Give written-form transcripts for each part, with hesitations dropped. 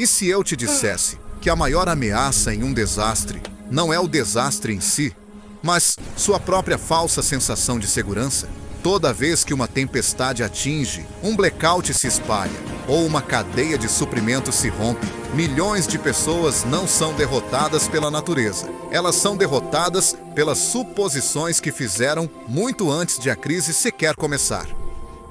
E se eu te dissesse que a maior ameaça em um desastre não é o desastre em si, mas sua própria falsa sensação de segurança? Toda vez que uma tempestade atinge, um blackout se espalha, ou uma cadeia de suprimentos se rompe, milhões de pessoas não são derrotadas pela natureza. Elas são derrotadas pelas suposições que fizeram muito antes de a crise sequer começar.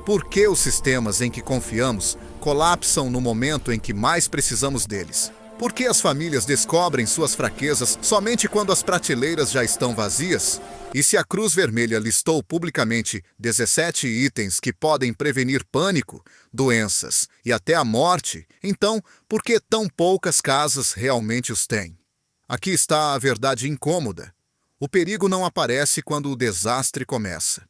Por que os sistemas em que confiamos colapsam no momento em que mais precisamos deles? Por que as famílias descobrem suas fraquezas somente quando as prateleiras já estão vazias? E se a Cruz Vermelha listou publicamente 17 itens que podem prevenir pânico, doenças e até a morte, então por que tão poucas casas realmente os têm? Aqui está a verdade incômoda. O perigo não aparece quando o desastre começa.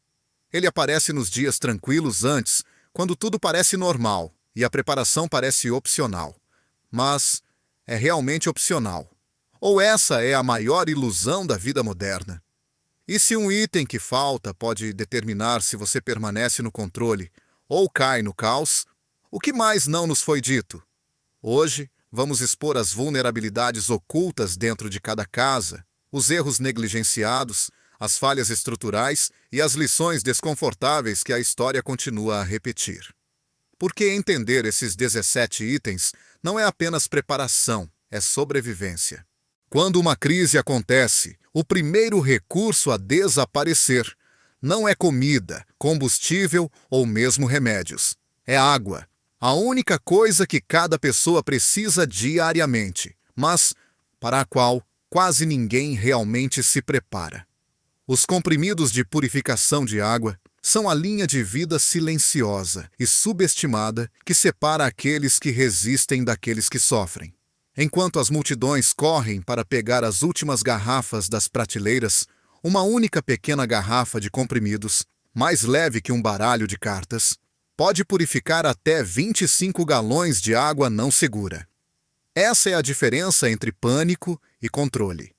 Ele aparece nos dias tranquilos antes, quando tudo parece normal e a preparação parece opcional. Mas é realmente opcional. Ou essa é a maior ilusão da vida moderna? E se um item que falta pode determinar se você permanece no controle ou cai no caos, o que mais não nos foi dito? Hoje, vamos expor as vulnerabilidades ocultas dentro de cada casa, os erros negligenciados, as falhas estruturais e as lições desconfortáveis que a história continua a repetir. Porque entender esses 17 itens não é apenas preparação, é sobrevivência. Quando uma crise acontece, o primeiro recurso a desaparecer não é comida, combustível ou mesmo remédios. É água. A única coisa que cada pessoa precisa diariamente, mas para a qual quase ninguém realmente se prepara. Os comprimidos de purificação de água são a linha de vida silenciosa e subestimada que separa aqueles que resistem daqueles que sofrem. Enquanto as multidões correm para pegar as últimas garrafas das prateleiras, uma única pequena garrafa de comprimidos, mais leve que um baralho de cartas, pode purificar até 25 galões de água não segura. Essa é a diferença entre pânico e controle.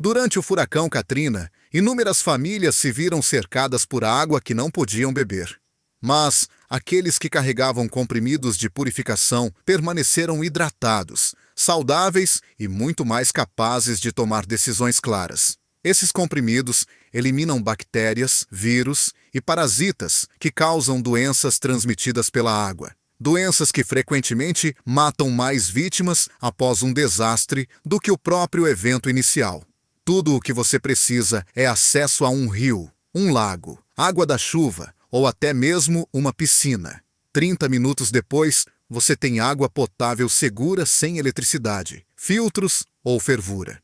Durante o furacão Katrina, inúmeras famílias se viram cercadas por água que não podiam beber. Mas aqueles que carregavam comprimidos de purificação permaneceram hidratados, saudáveis e muito mais capazes de tomar decisões claras. Esses comprimidos eliminam bactérias, vírus e parasitas que causam doenças transmitidas pela água. Doenças que frequentemente matam mais vítimas após um desastre do que o próprio evento inicial. Tudo o que você precisa é acesso a um rio, um lago, água da chuva ou até mesmo uma piscina. 30 minutos depois, você tem água potável segura sem eletricidade, filtros ou fervura.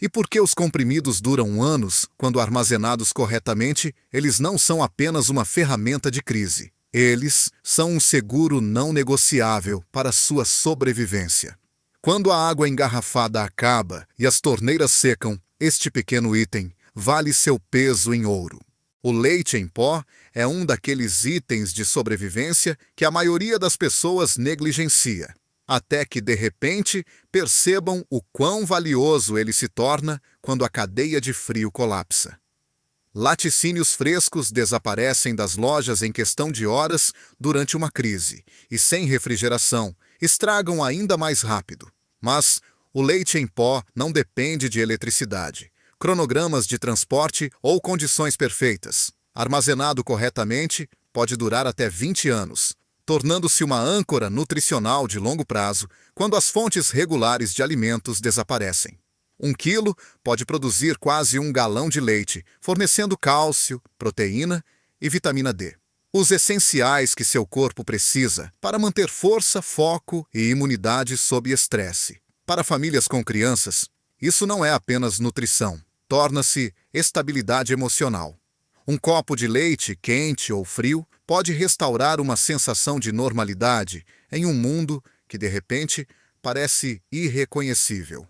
E por que os comprimidos duram anos quando armazenados corretamente, eles não são apenas uma ferramenta de crise. Eles são um seguro não negociável para sua sobrevivência. Quando a água engarrafada acaba e as torneiras secam, este pequeno item vale seu peso em ouro. O leite em pó é um daqueles itens de sobrevivência que a maioria das pessoas negligencia, até que, de repente, percebam o quão valioso ele se torna quando a cadeia de frio colapsa. Laticínios frescos desaparecem das lojas em questão de horas durante uma crise e, sem refrigeração, estragam ainda mais rápido. Mas o leite em pó não depende de eletricidade, cronogramas de transporte ou condições perfeitas. Armazenado corretamente, pode durar até 20 anos, tornando-se uma âncora nutricional de longo prazo quando as fontes regulares de alimentos desaparecem. 1 quilo pode produzir quase 1 galão de leite, fornecendo cálcio, proteína e vitamina D. Os essenciais que seu corpo precisa para manter força, foco e imunidade sob estresse. Para famílias com crianças, isso não é apenas nutrição, torna-se estabilidade emocional. Um copo de leite, quente ou frio, pode restaurar uma sensação de normalidade em um mundo que, de repente, parece irreconhecível.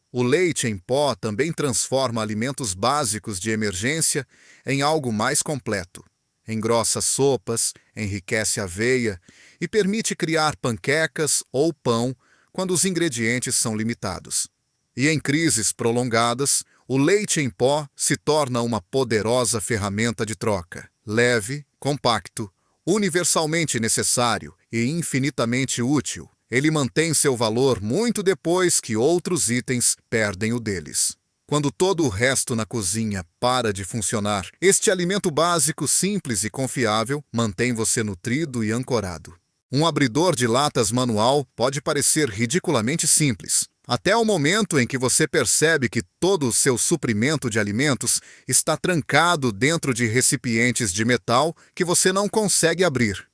O leite em pó também transforma alimentos básicos de emergência em algo mais completo. Engrossa sopas, enriquece aveia e permite criar panquecas ou pão quando os ingredientes são limitados. E em crises prolongadas, o leite em pó se torna uma poderosa ferramenta de troca. Leve, compacto, universalmente necessário e infinitamente útil, ele mantém seu valor muito depois que outros itens perdem o deles. Quando todo o resto na cozinha para de funcionar, este alimento básico, simples e confiável mantém você nutrido e ancorado. Um abridor de latas manual pode parecer ridiculamente simples, até o momento em que você percebe que todo o seu suprimento de alimentos está trancado dentro de recipientes de metal que você não consegue abrir.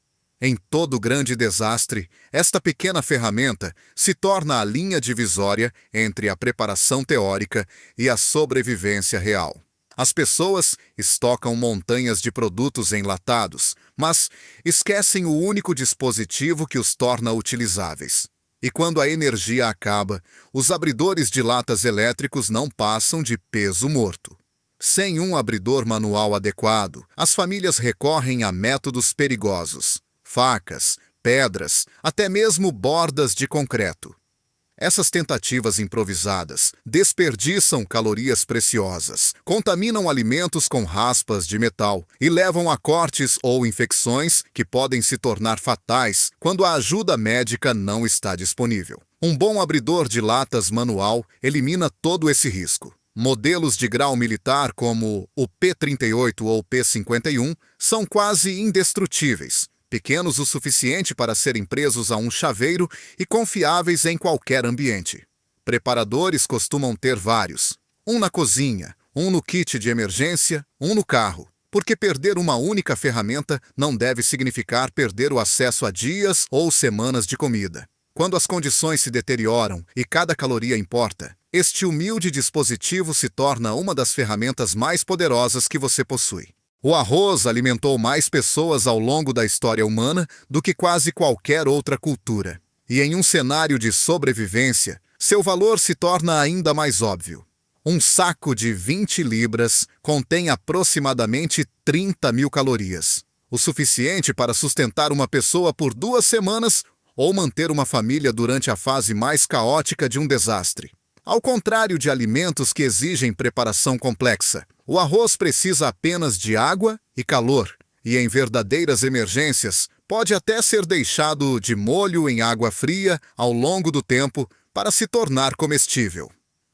Em todo grande desastre, esta pequena ferramenta se torna a linha divisória entre a preparação teórica e a sobrevivência real. As pessoas estocam montanhas de produtos enlatados, mas esquecem o único dispositivo que os torna utilizáveis. E quando a energia acaba, os abridores de latas elétricos não passam de peso morto. Sem um abridor manual adequado, as famílias recorrem a métodos perigosos. Facas, pedras, até mesmo bordas de concreto. Essas tentativas improvisadas desperdiçam calorias preciosas, contaminam alimentos com raspas de metal e levam a cortes ou infecções que podem se tornar fatais quando a ajuda médica não está disponível. Um bom abridor de latas manual elimina todo esse risco. Modelos de grau militar como o P-38 ou P-51 são quase indestrutíveis, pequenos o suficiente para serem presos a um chaveiro e confiáveis em qualquer ambiente. Preparadores costumam ter vários. Um na cozinha, um no kit de emergência, um no carro. Porque perder uma única ferramenta não deve significar perder o acesso a dias ou semanas de comida. Quando as condições se deterioram e cada caloria importa, este humilde dispositivo se torna uma das ferramentas mais poderosas que você possui. O arroz alimentou mais pessoas ao longo da história humana do que quase qualquer outra cultura. E em um cenário de sobrevivência, seu valor se torna ainda mais óbvio. Um saco de 20 libras contém aproximadamente 30.000 calorias, o suficiente para sustentar uma pessoa por 2 semanas ou manter uma família durante a fase mais caótica de um desastre. Ao contrário de alimentos que exigem preparação complexa, o arroz precisa apenas de água e calor, e em verdadeiras emergências pode até ser deixado de molho em água fria ao longo do tempo para se tornar comestível.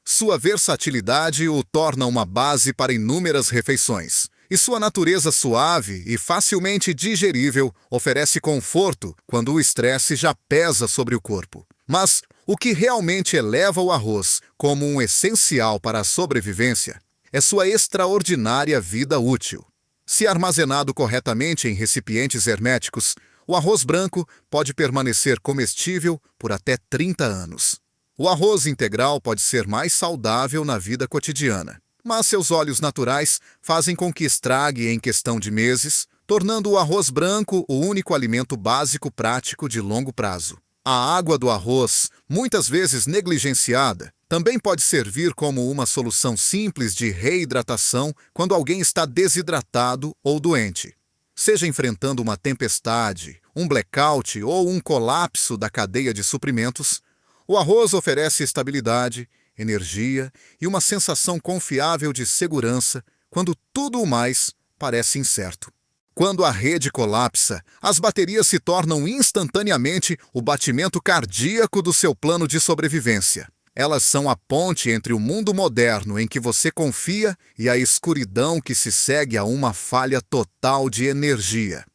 Sua versatilidade o torna uma base para inúmeras refeições, e sua natureza suave e facilmente digerível oferece conforto quando o estresse já pesa sobre o corpo. Mas o que realmente eleva o arroz como um essencial para a sobrevivência é sua extraordinária vida útil. Se armazenado corretamente em recipientes herméticos, o arroz branco pode permanecer comestível por até 30 anos. O arroz integral pode ser mais saudável na vida cotidiana, mas seus óleos naturais fazem com que estrague em questão de meses, tornando o arroz branco o único alimento básico prático de longo prazo. A água do arroz, muitas vezes negligenciada, também pode servir como uma solução simples de reidratação quando alguém está desidratado ou doente. Seja enfrentando uma tempestade, um blackout ou um colapso da cadeia de suprimentos, o arroz oferece estabilidade, energia e uma sensação confiável de segurança quando tudo o mais parece incerto. Quando a rede colapsa, as baterias se tornam instantaneamente o batimento cardíaco do seu plano de sobrevivência. Elas são a ponte entre o mundo moderno em que você confia e a escuridão que se segue a uma falha total de energia.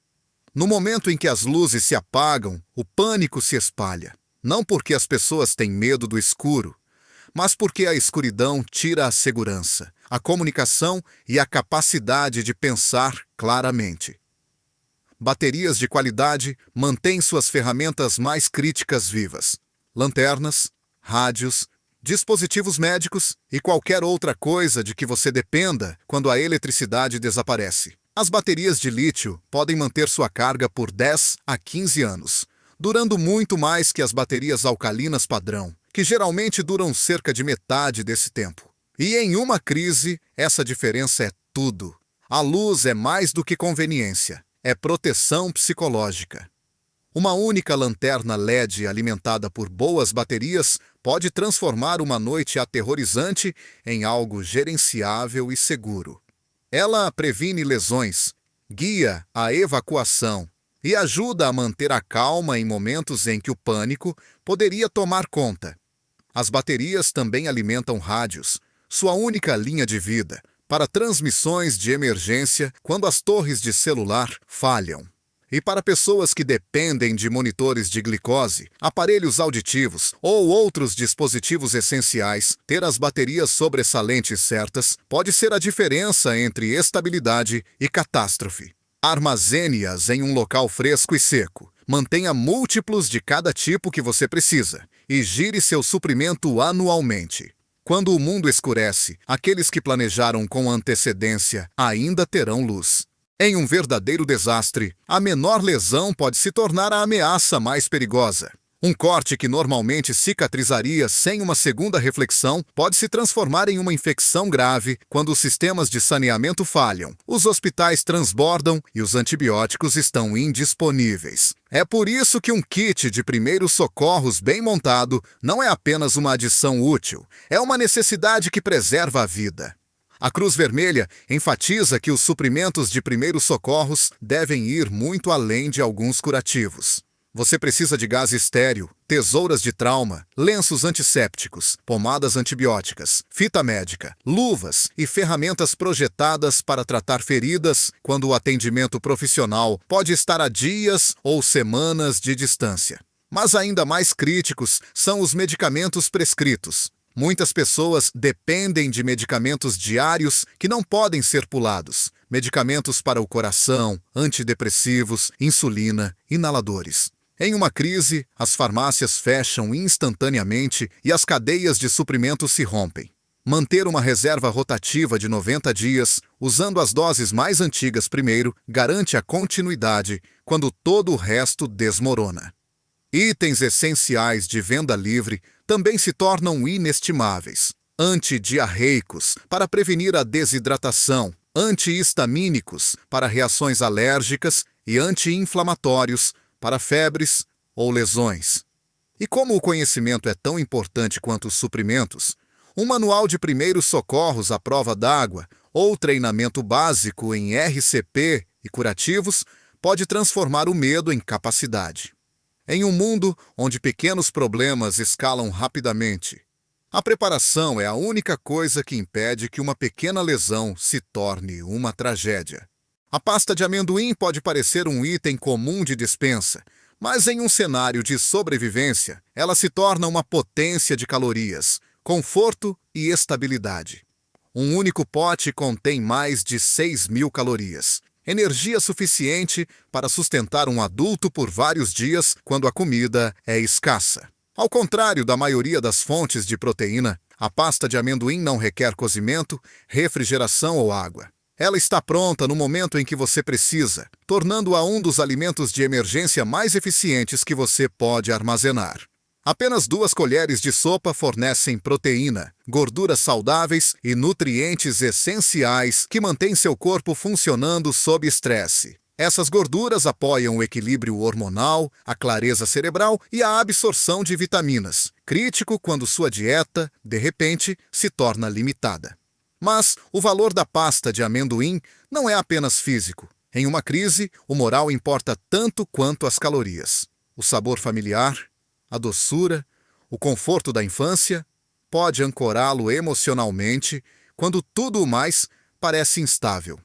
No momento em que as luzes se apagam, o pânico se espalha. Não porque as pessoas têm medo do escuro, mas porque a escuridão tira a segurança, a comunicação e a capacidade de pensar claramente. Baterias de qualidade mantêm suas ferramentas mais críticas vivas. Lanternas, rádios, dispositivos médicos e qualquer outra coisa de que você dependa quando a eletricidade desaparece. As baterias de lítio podem manter sua carga por 10 a 15 anos, durando muito mais que as baterias alcalinas padrão, que geralmente duram cerca de metade desse tempo. E em uma crise, essa diferença é tudo. A luz é mais do que conveniência, é proteção psicológica. Uma única lanterna LED alimentada por boas baterias pode transformar uma noite aterrorizante em algo gerenciável e seguro. Ela previne lesões, guia a evacuação e ajuda a manter a calma em momentos em que o pânico poderia tomar conta. As baterias também alimentam rádios, sua única linha de vida, para transmissões de emergência quando as torres de celular falham. E para pessoas que dependem de monitores de glicose, aparelhos auditivos ou outros dispositivos essenciais, ter as baterias sobressalentes certas pode ser a diferença entre estabilidade e catástrofe. Armazene-as em um local fresco e seco. Mantenha múltiplos de cada tipo que você precisa e gire seu suprimento anualmente. Quando o mundo escurece, aqueles que planejaram com antecedência ainda terão luz. Em um verdadeiro desastre, a menor lesão pode se tornar a ameaça mais perigosa. Um corte que normalmente cicatrizaria sem uma segunda reflexão pode se transformar em uma infecção grave quando os sistemas de saneamento falham, os hospitais transbordam e os antibióticos estão indisponíveis. É por isso que um kit de primeiros socorros bem montado não é apenas uma adição útil, é uma necessidade que preserva a vida. A Cruz Vermelha enfatiza que os suprimentos de primeiros socorros devem ir muito além de alguns curativos. Você precisa de gás estéril, tesouras de trauma, lenços antissépticos, pomadas antibióticas, fita médica, luvas e ferramentas projetadas para tratar feridas quando o atendimento profissional pode estar a dias ou semanas de distância. Mas ainda mais críticos são os medicamentos prescritos. Muitas pessoas dependem de medicamentos diários que não podem ser pulados. Medicamentos para o coração, antidepressivos, insulina, inaladores. Em uma crise, as farmácias fecham instantaneamente e as cadeias de suprimentos se rompem. Manter uma reserva rotativa de 90 dias, usando as doses mais antigas primeiro, garante a continuidade quando todo o resto desmorona. Itens essenciais de venda livre também se tornam inestimáveis. Antidiarreicos, para prevenir a desidratação, antihistamínicos, para reações alérgicas e anti-inflamatórios, para febres ou lesões. E como o conhecimento é tão importante quanto os suprimentos, um manual de primeiros socorros à prova d'água ou treinamento básico em RCP e curativos pode transformar o medo em capacidade. Em um mundo onde pequenos problemas escalam rapidamente, a preparação é a única coisa que impede que uma pequena lesão se torne uma tragédia. A pasta de amendoim pode parecer um item comum de despensa, mas em um cenário de sobrevivência, ela se torna uma potência de calorias, conforto e estabilidade. Um único pote contém mais de 6.000 calorias. Energia suficiente para sustentar um adulto por vários dias quando a comida é escassa. Ao contrário da maioria das fontes de proteína, a pasta de amendoim não requer cozimento, refrigeração ou água. Ela está pronta no momento em que você precisa, tornando-a um dos alimentos de emergência mais eficientes que você pode armazenar. Apenas 2 colheres de sopa fornecem proteína, gorduras saudáveis e nutrientes essenciais que mantêm seu corpo funcionando sob estresse. Essas gorduras apoiam o equilíbrio hormonal, a clareza cerebral e a absorção de vitaminas, crítico quando sua dieta, de repente, se torna limitada. Mas o valor da pasta de amendoim não é apenas físico. Em uma crise, o moral importa tanto quanto as calorias. O sabor familiar, a doçura, o conforto da infância pode ancorá-lo emocionalmente quando tudo o mais parece instável.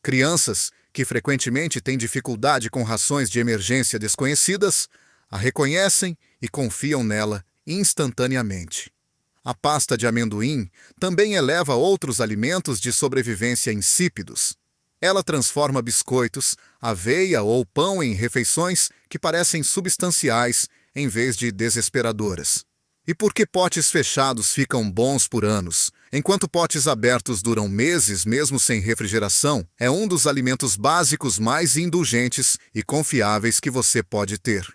Crianças, que frequentemente têm dificuldade com rações de emergência desconhecidas, a reconhecem e confiam nela instantaneamente. A pasta de amendoim também eleva outros alimentos de sobrevivência insípidos. Ela transforma biscoitos, aveia ou pão em refeições que parecem substanciais em vez de desesperadoras. E por que potes fechados ficam bons por anos, enquanto potes abertos duram meses mesmo sem refrigeração, é um dos alimentos básicos mais indulgentes e confiáveis que você pode ter.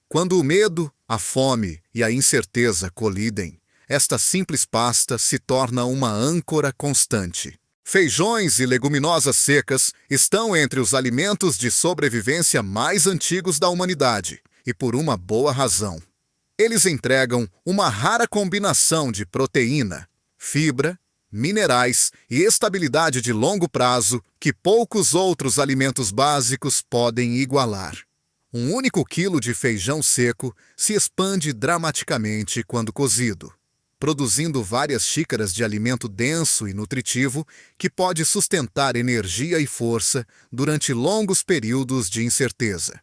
Quando o medo, a fome e a incerteza colidem, esta simples pasta se torna uma âncora constante. Feijões e leguminosas secas estão entre os alimentos de sobrevivência mais antigos da humanidade, e por uma boa razão. Eles entregam uma rara combinação de proteína, fibra, minerais e estabilidade de longo prazo que poucos outros alimentos básicos podem igualar. Um único quilo de feijão seco se expande dramaticamente quando cozido, produzindo várias xícaras de alimento denso e nutritivo que pode sustentar energia e força durante longos períodos de incerteza.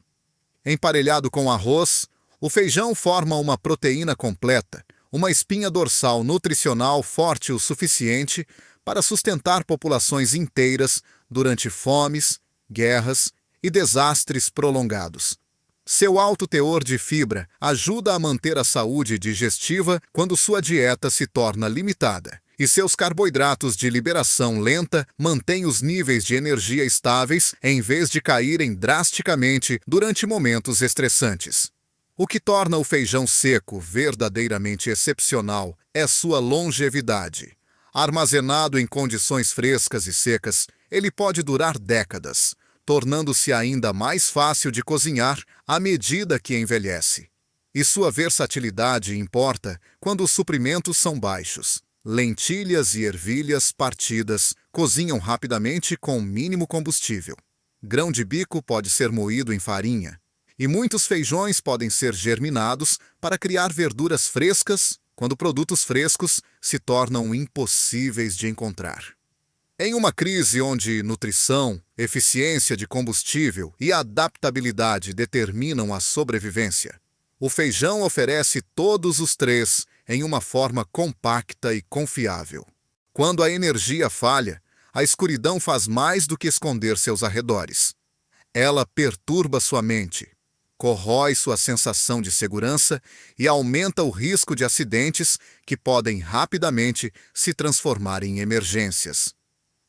Emparelhado com arroz, o feijão forma uma proteína completa, uma espinha dorsal nutricional forte o suficiente para sustentar populações inteiras durante fomes, guerras e desastres prolongados. Seu alto teor de fibra ajuda a manter a saúde digestiva quando sua dieta se torna limitada, e seus carboidratos de liberação lenta mantêm os níveis de energia estáveis em vez de caírem drasticamente durante momentos estressantes. O que torna o feijão seco verdadeiramente excepcional é sua longevidade. Armazenado em condições frescas e secas, ele pode durar décadas, tornando-se ainda mais fácil de cozinhar à medida que envelhece. E sua versatilidade importa quando os suprimentos são baixos. Lentilhas e ervilhas partidas cozinham rapidamente com mínimo combustível. Grão de bico pode ser moído em farinha. E muitos feijões podem ser germinados para criar verduras frescas quando produtos frescos se tornam impossíveis de encontrar. Em uma crise onde nutrição, eficiência de combustível e adaptabilidade determinam a sobrevivência, o feijão oferece todos os três em uma forma compacta e confiável. Quando a energia falha, a escuridão faz mais do que esconder seus arredores. Ela perturba sua mente, corrói sua sensação de segurança e aumenta o risco de acidentes que podem rapidamente se transformar em emergências.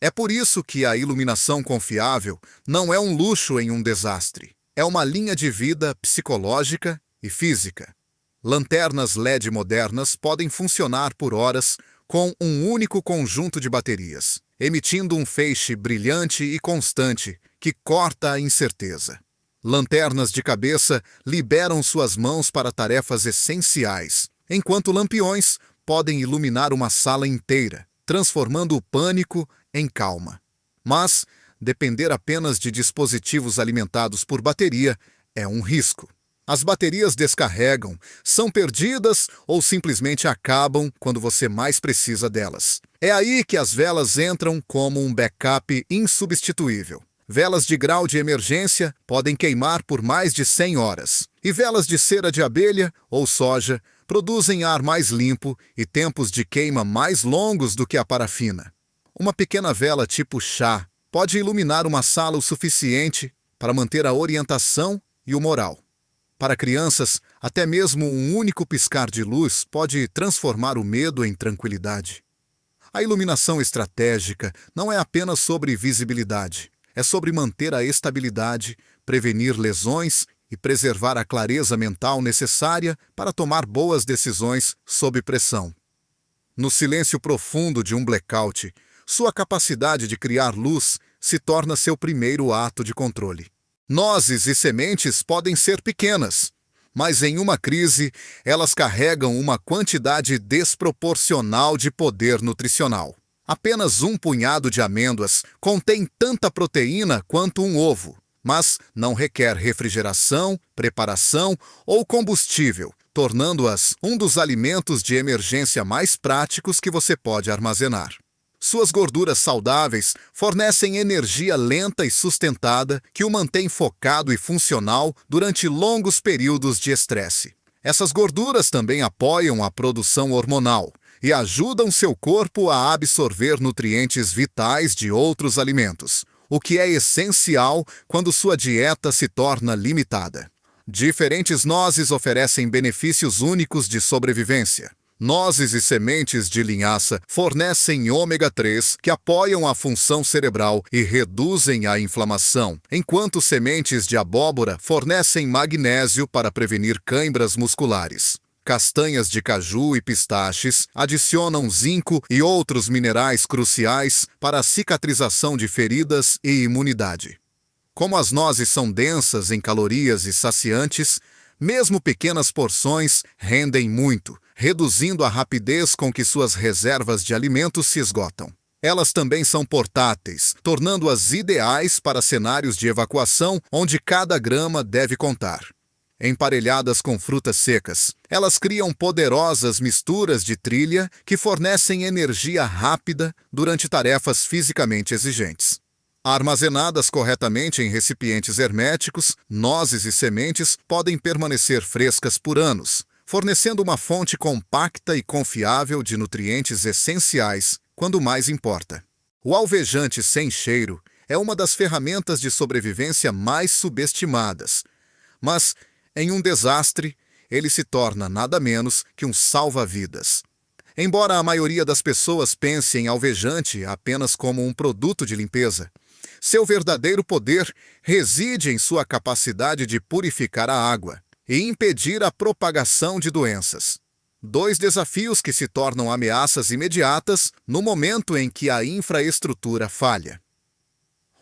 É por isso que a iluminação confiável não é um luxo em um desastre. É uma linha de vida psicológica e física. Lanternas LED modernas podem funcionar por horas com um único conjunto de baterias, emitindo um feixe brilhante e constante que corta a incerteza. Lanternas de cabeça liberam suas mãos para tarefas essenciais, enquanto lampiões podem iluminar uma sala inteira, transformando o pânico em calma. Mas depender apenas de dispositivos alimentados por bateria é um risco. As baterias descarregam, são perdidas ou simplesmente acabam quando você mais precisa delas. É aí que as velas entram como um backup insubstituível. Velas de grau de emergência podem queimar por mais de 100 horas. E velas de cera de abelha ou soja produzem ar mais limpo e tempos de queima mais longos do que a parafina. Uma pequena vela tipo chá pode iluminar uma sala o suficiente para manter a orientação e o moral. Para crianças, até mesmo um único piscar de luz pode transformar o medo em tranquilidade. A iluminação estratégica não é apenas sobre visibilidade. É sobre manter a estabilidade, prevenir lesões e preservar a clareza mental necessária para tomar boas decisões sob pressão. No silêncio profundo de um blackout, sua capacidade de criar luz se torna seu primeiro ato de controle. Nozes e sementes podem ser pequenas, mas em uma crise, elas carregam uma quantidade desproporcional de poder nutricional. Apenas um punhado de amêndoas contém tanta proteína quanto um ovo, mas não requer refrigeração, preparação ou combustível, tornando-as um dos alimentos de emergência mais práticos que você pode armazenar. Suas gorduras saudáveis fornecem energia lenta e sustentada que o mantém focado e funcional durante longos períodos de estresse. Essas gorduras também apoiam a produção hormonal e ajudam seu corpo a absorver nutrientes vitais de outros alimentos, o que é essencial quando sua dieta se torna limitada. Diferentes nozes oferecem benefícios únicos de sobrevivência. Nozes e sementes de linhaça fornecem ômega 3 que apoiam a função cerebral e reduzem a inflamação, enquanto sementes de abóbora fornecem magnésio para prevenir cãibras musculares. Castanhas de caju e pistaches adicionam zinco e outros minerais cruciais para a cicatrização de feridas e imunidade. Como as nozes são densas em calorias e saciantes, mesmo pequenas porções rendem muito, reduzindo a rapidez com que suas reservas de alimentos se esgotam. Elas também são portáteis, tornando-as ideais para cenários de evacuação onde cada grama deve contar. Emparelhadas com frutas secas, elas criam poderosas misturas de trilha que fornecem energia rápida durante tarefas fisicamente exigentes. Armazenadas corretamente em recipientes herméticos, nozes e sementes podem permanecer frescas por anos, fornecendo uma fonte compacta e confiável de nutrientes essenciais quando mais importa. O alvejante sem cheiro é uma das ferramentas de sobrevivência mais subestimadas, mas, em um desastre, ele se torna nada menos que um salva-vidas. Embora a maioria das pessoas pense em alvejante apenas como um produto de limpeza, seu verdadeiro poder reside em sua capacidade de purificar a água e impedir a propagação de doenças. 2 desafios que se tornam ameaças imediatas no momento em que a infraestrutura falha.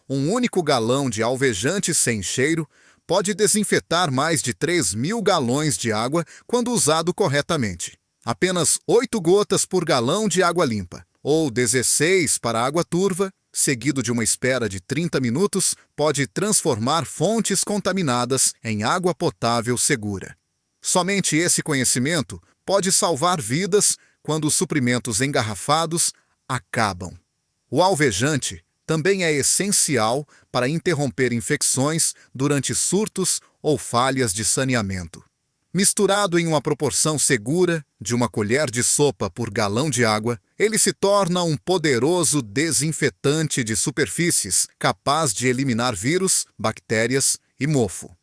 Um único galão de alvejante sem cheiro pode desinfetar mais de 3.000 galões de água quando usado corretamente. Apenas 8 gotas por galão de água limpa, ou 16 para água turva, seguido de uma espera de 30 minutos, pode transformar fontes contaminadas em água potável segura. Somente esse conhecimento pode salvar vidas quando os suprimentos engarrafados acabam. O alvejante também é essencial para interromper infecções durante surtos ou falhas de saneamento. Misturado em uma proporção segura de uma colher de sopa por galão de água, ele se torna um poderoso desinfetante de superfícies capaz de eliminar vírus, bactérias e mofo.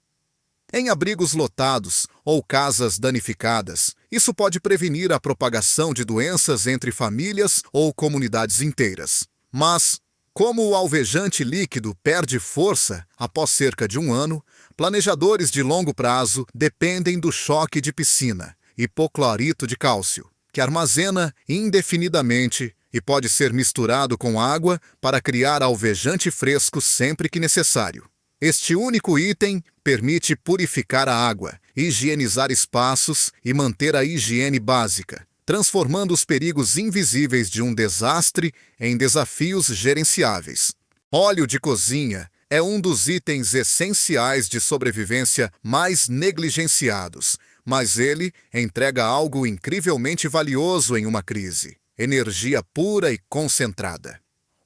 Em abrigos lotados ou casas danificadas, isso pode prevenir a propagação de doenças entre famílias ou comunidades inteiras. Mas, como o alvejante líquido perde força após cerca de um ano, planejadores de longo prazo dependem do choque de piscina, hipoclorito de cálcio, que armazena indefinidamente e pode ser misturado com água para criar alvejante fresco sempre que necessário. Este único item permite purificar a água, higienizar espaços e manter a higiene básica, transformando os perigos invisíveis de um desastre em desafios gerenciáveis. Óleo de cozinha é um dos itens essenciais de sobrevivência mais negligenciados, mas ele entrega algo incrivelmente valioso em uma crise: energia pura e concentrada.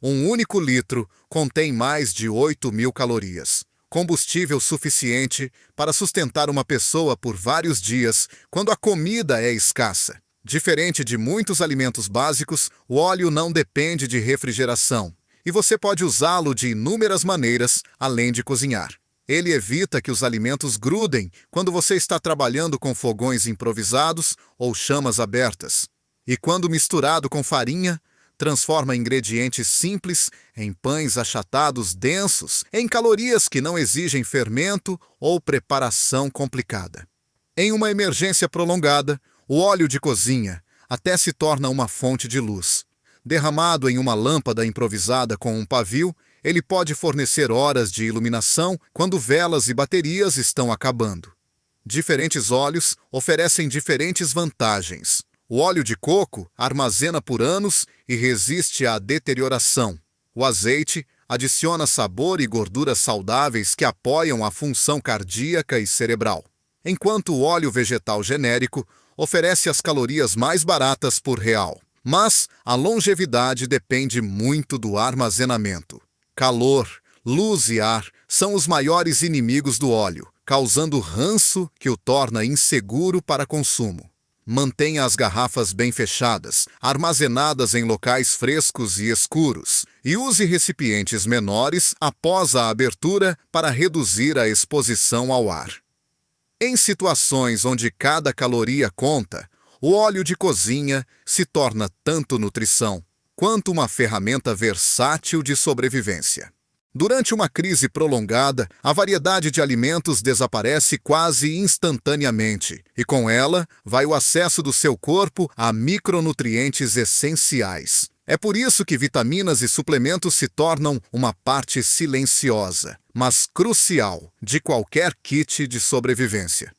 Um único litro contém mais de 8.000 calorias, combustível suficiente para sustentar uma pessoa por vários dias quando a comida é escassa. Diferente de muitos alimentos básicos, o óleo não depende de refrigeração, e você pode usá-lo de inúmeras maneiras, além de cozinhar. Ele evita que os alimentos grudem quando você está trabalhando com fogões improvisados ou chamas abertas. E quando misturado com farinha, transforma ingredientes simples em pães achatados densos, em calorias que não exigem fermento ou preparação complicada. Em uma emergência prolongada, o óleo de cozinha até se torna uma fonte de luz. Derramado em uma lâmpada improvisada com um pavio, ele pode fornecer horas de iluminação quando velas e baterias estão acabando. Diferentes óleos oferecem diferentes vantagens. O óleo de coco armazena por anos e resiste à deterioração. O azeite adiciona sabor e gorduras saudáveis que apoiam a função cardíaca e cerebral, enquanto o óleo vegetal genérico oferece as calorias mais baratas por real. Mas a longevidade depende muito do armazenamento. Calor, luz e ar são os maiores inimigos do óleo, causando ranço que o torna inseguro para consumo. Mantenha as garrafas bem fechadas, armazenadas em locais frescos e escuros, e use recipientes menores após a abertura para reduzir a exposição ao ar. Em situações onde cada caloria conta, o óleo de cozinha se torna tanto nutrição quanto uma ferramenta versátil de sobrevivência. Durante uma crise prolongada, a variedade de alimentos desaparece quase instantaneamente, e com ela vai o acesso do seu corpo a micronutrientes essenciais. É por isso que vitaminas e suplementos se tornam uma parte silenciosa, mas crucial, de qualquer kit de sobrevivência.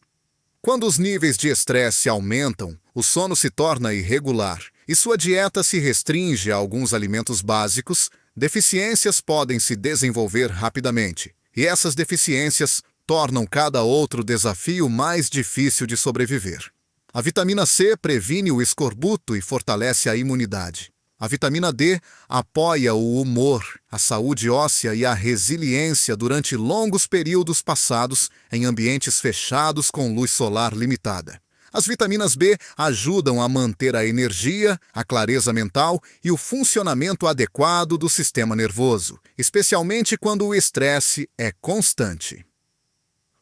Quando os níveis de estresse aumentam, o sono se torna irregular e sua dieta se restringe a alguns alimentos básicos, deficiências podem se desenvolver rapidamente, e essas deficiências tornam cada outro desafio mais difícil de sobreviver. A vitamina C previne o escorbuto e fortalece a imunidade. A vitamina D apoia o humor, a saúde óssea e a resiliência durante longos períodos passados em ambientes fechados com luz solar limitada. As vitaminas B ajudam a manter a energia, a clareza mental e o funcionamento adequado do sistema nervoso, especialmente quando o estresse é constante.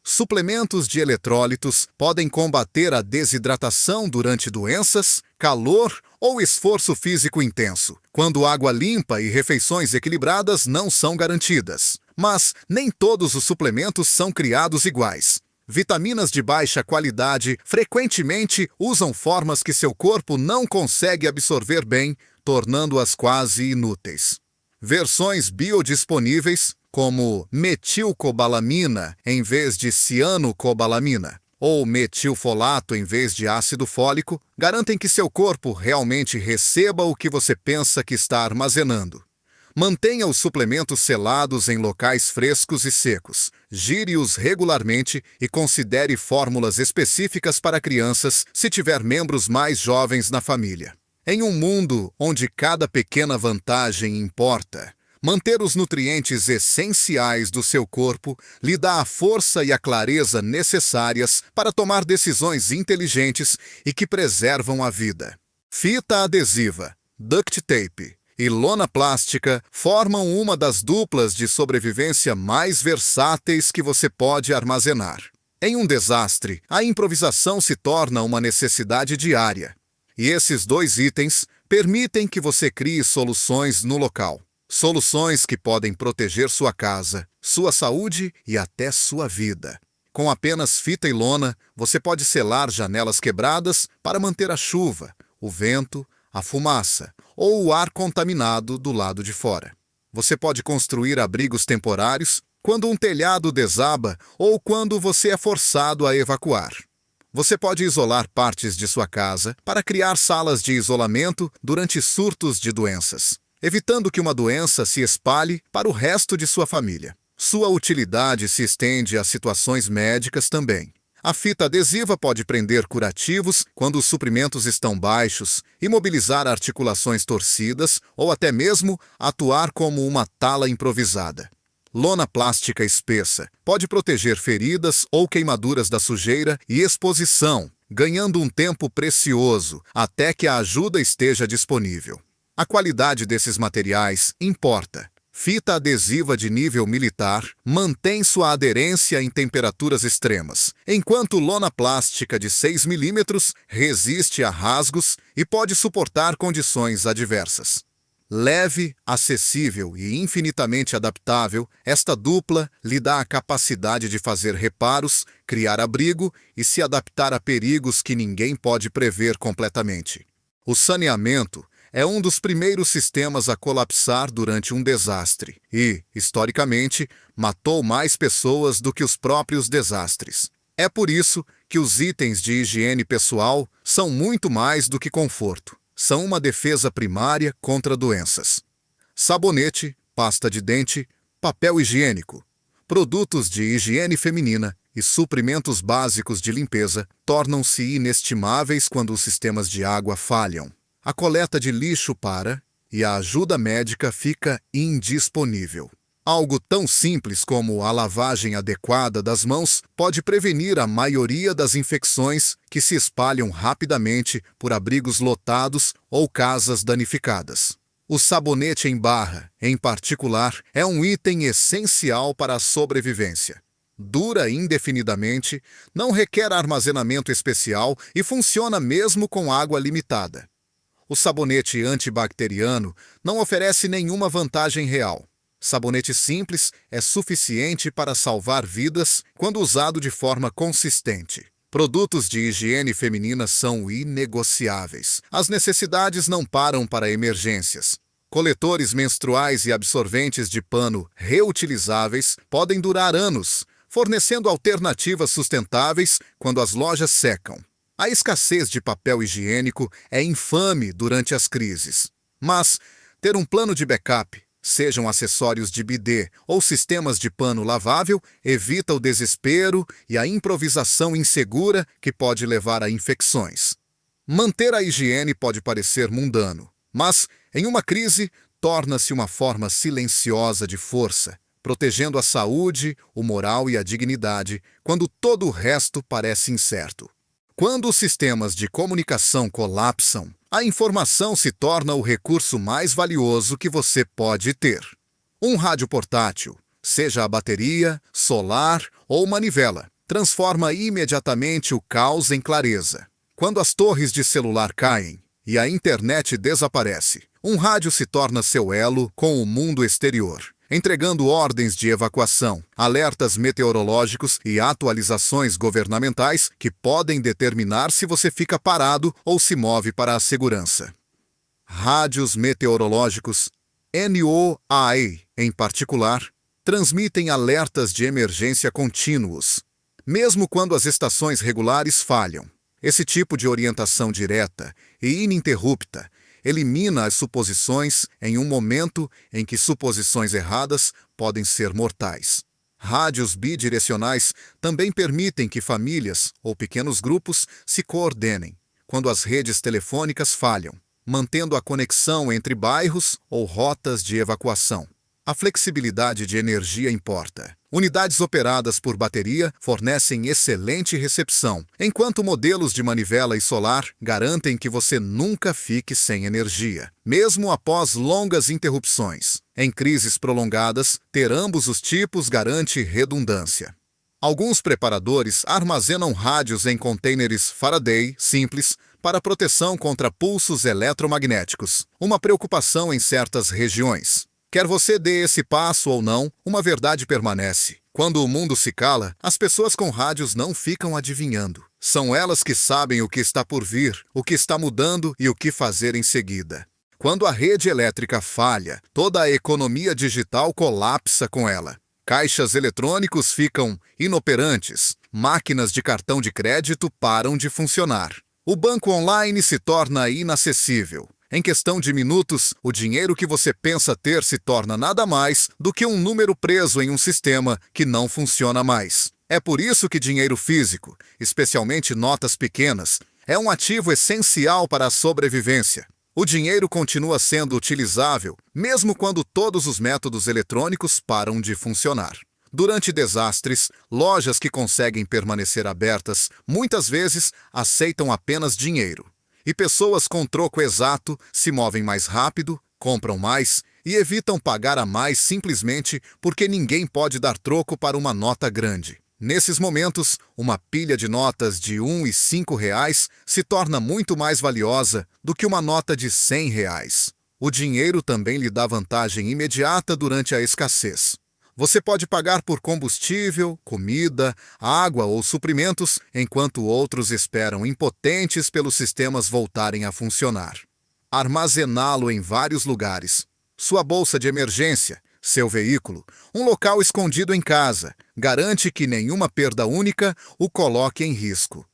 Suplementos de eletrólitos podem combater a desidratação durante doenças, calor ou esforço físico intenso, quando água limpa e refeições equilibradas não são garantidas. Mas nem todos os suplementos são criados iguais. Vitaminas de baixa qualidade frequentemente usam formas que seu corpo não consegue absorver bem, tornando-as quase inúteis. Versões biodisponíveis, como metilcobalamina em vez de cianocobalamina, ou metilfolato em vez de ácido fólico, garantem que seu corpo realmente receba o que você pensa que está armazenando. Mantenha os suplementos selados em locais frescos e secos, gire-os regularmente e considere fórmulas específicas para crianças se tiver membros mais jovens na família. Em um mundo onde cada pequena vantagem importa, manter os nutrientes essenciais do seu corpo lhe dá a força e a clareza necessárias para tomar decisões inteligentes e que preservam a vida. Fita adesiva, duct tape e lona plástica formam uma das duplas de sobrevivência mais versáteis que você pode armazenar. Em um desastre, a improvisação se torna uma necessidade diária. E esses dois itens permitem que você crie soluções no local. Soluções que podem proteger sua casa, sua saúde e até sua vida. Com apenas fita e lona, você pode selar janelas quebradas para manter a chuva, o vento, a fumaça ou o ar contaminado do lado de fora. Você pode construir abrigos temporários quando um telhado desaba ou quando você é forçado a evacuar. Você pode isolar partes de sua casa para criar salas de isolamento durante surtos de doenças, evitando que uma doença se espalhe para o resto de sua família. Sua utilidade se estende a situações médicas também. A fita adesiva pode prender curativos quando os suprimentos estão baixos, imobilizar articulações torcidas ou até mesmo atuar como uma tala improvisada. Lona plástica espessa pode proteger feridas ou queimaduras da sujeira e exposição, ganhando um tempo precioso até que a ajuda esteja disponível. A qualidade desses materiais importa. Fita adesiva de nível militar mantém sua aderência em temperaturas extremas, enquanto lona plástica de 6 mm resiste a rasgos e pode suportar condições adversas. Leve, acessível e infinitamente adaptável, esta dupla lhe dá a capacidade de fazer reparos, criar abrigo e se adaptar a perigos que ninguém pode prever completamente. O saneamento é um dos primeiros sistemas a colapsar durante um desastre e, historicamente, matou mais pessoas do que os próprios desastres. É por isso que os itens de higiene pessoal são muito mais do que conforto. São uma defesa primária contra doenças. Sabonete, pasta de dente, papel higiênico, produtos de higiene feminina e suprimentos básicos de limpeza tornam-se inestimáveis quando os sistemas de água falham. A coleta de lixo para e a ajuda médica fica indisponível. Algo tão simples como a lavagem adequada das mãos pode prevenir a maioria das infecções que se espalham rapidamente por abrigos lotados ou casas danificadas. O sabonete em barra, em particular, é um item essencial para a sobrevivência. Dura indefinidamente, não requer armazenamento especial e funciona mesmo com água limitada. O sabonete antibacteriano não oferece nenhuma vantagem real. Sabonete simples é suficiente para salvar vidas quando usado de forma consistente. Produtos de higiene feminina são inegociáveis. As necessidades não param para emergências. Coletores menstruais e absorventes de pano reutilizáveis podem durar anos, fornecendo alternativas sustentáveis quando as lojas secam. A escassez de papel higiênico é infame durante as crises. Mas ter um plano de backup, sejam acessórios de bidê ou sistemas de pano lavável, evita o desespero e a improvisação insegura que pode levar a infecções. Manter a higiene pode parecer mundano, mas, em uma crise, torna-se uma forma silenciosa de força, protegendo a saúde, o moral e a dignidade, quando todo o resto parece incerto. Quando os sistemas de comunicação colapsam, a informação se torna o recurso mais valioso que você pode ter. Um rádio portátil, seja a bateria, solar ou manivela, transforma imediatamente o caos em clareza. Quando as torres de celular caem e a internet desaparece, um rádio se torna seu elo com o mundo exterior, entregando ordens de evacuação, alertas meteorológicos e atualizações governamentais que podem determinar se você fica parado ou se move para a segurança. Rádios meteorológicos, NOAA em particular, transmitem alertas de emergência contínuos, mesmo quando as estações regulares falham. Esse tipo de orientação direta e ininterrupta elimina as suposições em um momento em que suposições erradas podem ser mortais. Rádios bidirecionais também permitem que famílias ou pequenos grupos se coordenem quando as redes telefônicas falham, mantendo a conexão entre bairros ou rotas de evacuação. A flexibilidade de energia importa. Unidades operadas por bateria fornecem excelente recepção, enquanto modelos de manivela e solar garantem que você nunca fique sem energia, mesmo após longas interrupções. Em crises prolongadas, ter ambos os tipos garante redundância. Alguns preparadores armazenam rádios em contêineres Faraday simples para proteção contra pulsos eletromagnéticos, uma preocupação em certas regiões. Quer você dê esse passo ou não, uma verdade permanece. Quando o mundo se cala, as pessoas com rádios não ficam adivinhando. São elas que sabem o que está por vir, o que está mudando e o que fazer em seguida. Quando a rede elétrica falha, toda a economia digital colapsa com ela. Caixas eletrônicos ficam inoperantes, máquinas de cartão de crédito param de funcionar. O banco online se torna inacessível. Em questão de minutos, o dinheiro que você pensa ter se torna nada mais do que um número preso em um sistema que não funciona mais. É por isso que dinheiro físico, especialmente notas pequenas, é um ativo essencial para a sobrevivência. O dinheiro continua sendo utilizável, mesmo quando todos os métodos eletrônicos param de funcionar. Durante desastres, lojas que conseguem permanecer abertas muitas vezes aceitam apenas dinheiro. E pessoas com troco exato se movem mais rápido, compram mais e evitam pagar a mais simplesmente porque ninguém pode dar troco para uma nota grande. Nesses momentos, uma pilha de notas de R$ 1 e R$ 5 se torna muito mais valiosa do que uma nota de R$ 100. O dinheiro também lhe dá vantagem imediata durante a escassez. Você pode pagar por combustível, comida, água ou suprimentos, enquanto outros esperam impotentes pelos sistemas voltarem a funcionar. Armazená-lo em vários lugares. Sua bolsa de emergência, seu veículo, um local escondido em casa, garante que nenhuma perda única o coloque em risco.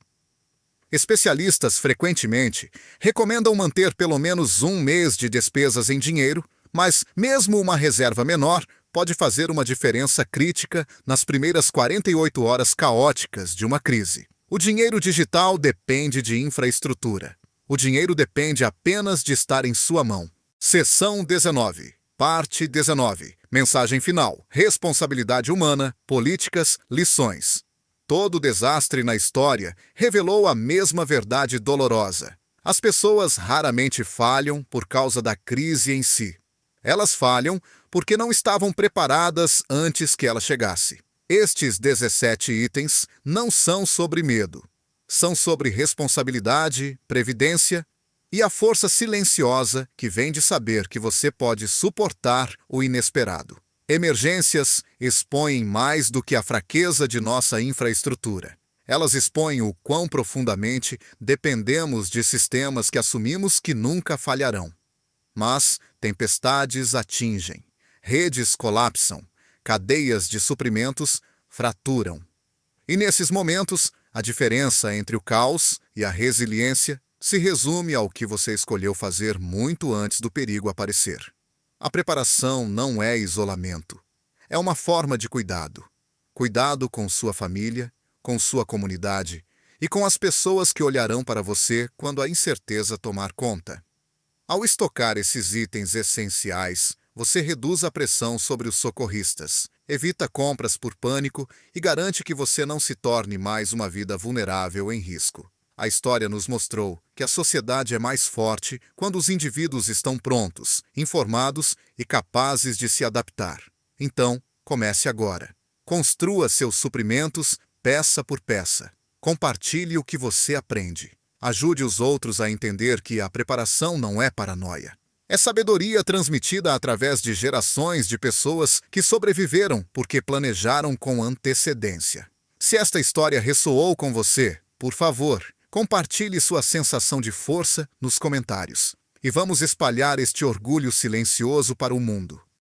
Especialistas frequentemente recomendam manter pelo menos um mês de despesas em dinheiro, mas mesmo uma reserva menor pode fazer uma diferença crítica nas primeiras 48 horas caóticas de uma crise. O dinheiro digital depende de infraestrutura. O dinheiro depende apenas de estar em sua mão. Seção 19. Parte 19. Mensagem final. Responsabilidade humana, políticas, lições. Todo desastre na história revelou a mesma verdade dolorosa. As pessoas raramente falham por causa da crise em si. Elas falham porque não estavam preparadas antes que ela chegasse. Estes 17 itens não são sobre medo. São sobre responsabilidade, previdência e a força silenciosa que vem de saber que você pode suportar o inesperado. Emergências expõem mais do que a fraqueza de nossa infraestrutura. Elas expõem o quão profundamente dependemos de sistemas que assumimos que nunca falharão. Mas tempestades atingem, redes colapsam, cadeias de suprimentos fraturam. E nesses momentos, a diferença entre o caos E a resiliência se resume ao que você escolheu fazer muito antes do perigo aparecer. A preparação não é isolamento. É uma forma de cuidado. Cuidado com sua família, com sua comunidade e com as pessoas que olharão para você quando a incerteza tomar conta. Ao estocar esses itens essenciais, você reduz a pressão sobre os socorristas, evita compras por pânico e garante que você não se torne mais uma vida vulnerável em risco. A história nos mostrou que a sociedade é mais forte quando os indivíduos estão prontos, informados e capazes de se adaptar. Então, comece agora. Construa seus suprimentos peça por peça. Compartilhe o que você aprende. Ajude os outros a entender que a preparação não é paranoia. É sabedoria transmitida através de gerações de pessoas que sobreviveram porque planejaram com antecedência. Se esta história ressoou com você, por favor, compartilhe sua sensação de força nos comentários. E vamos espalhar este orgulho silencioso para o mundo.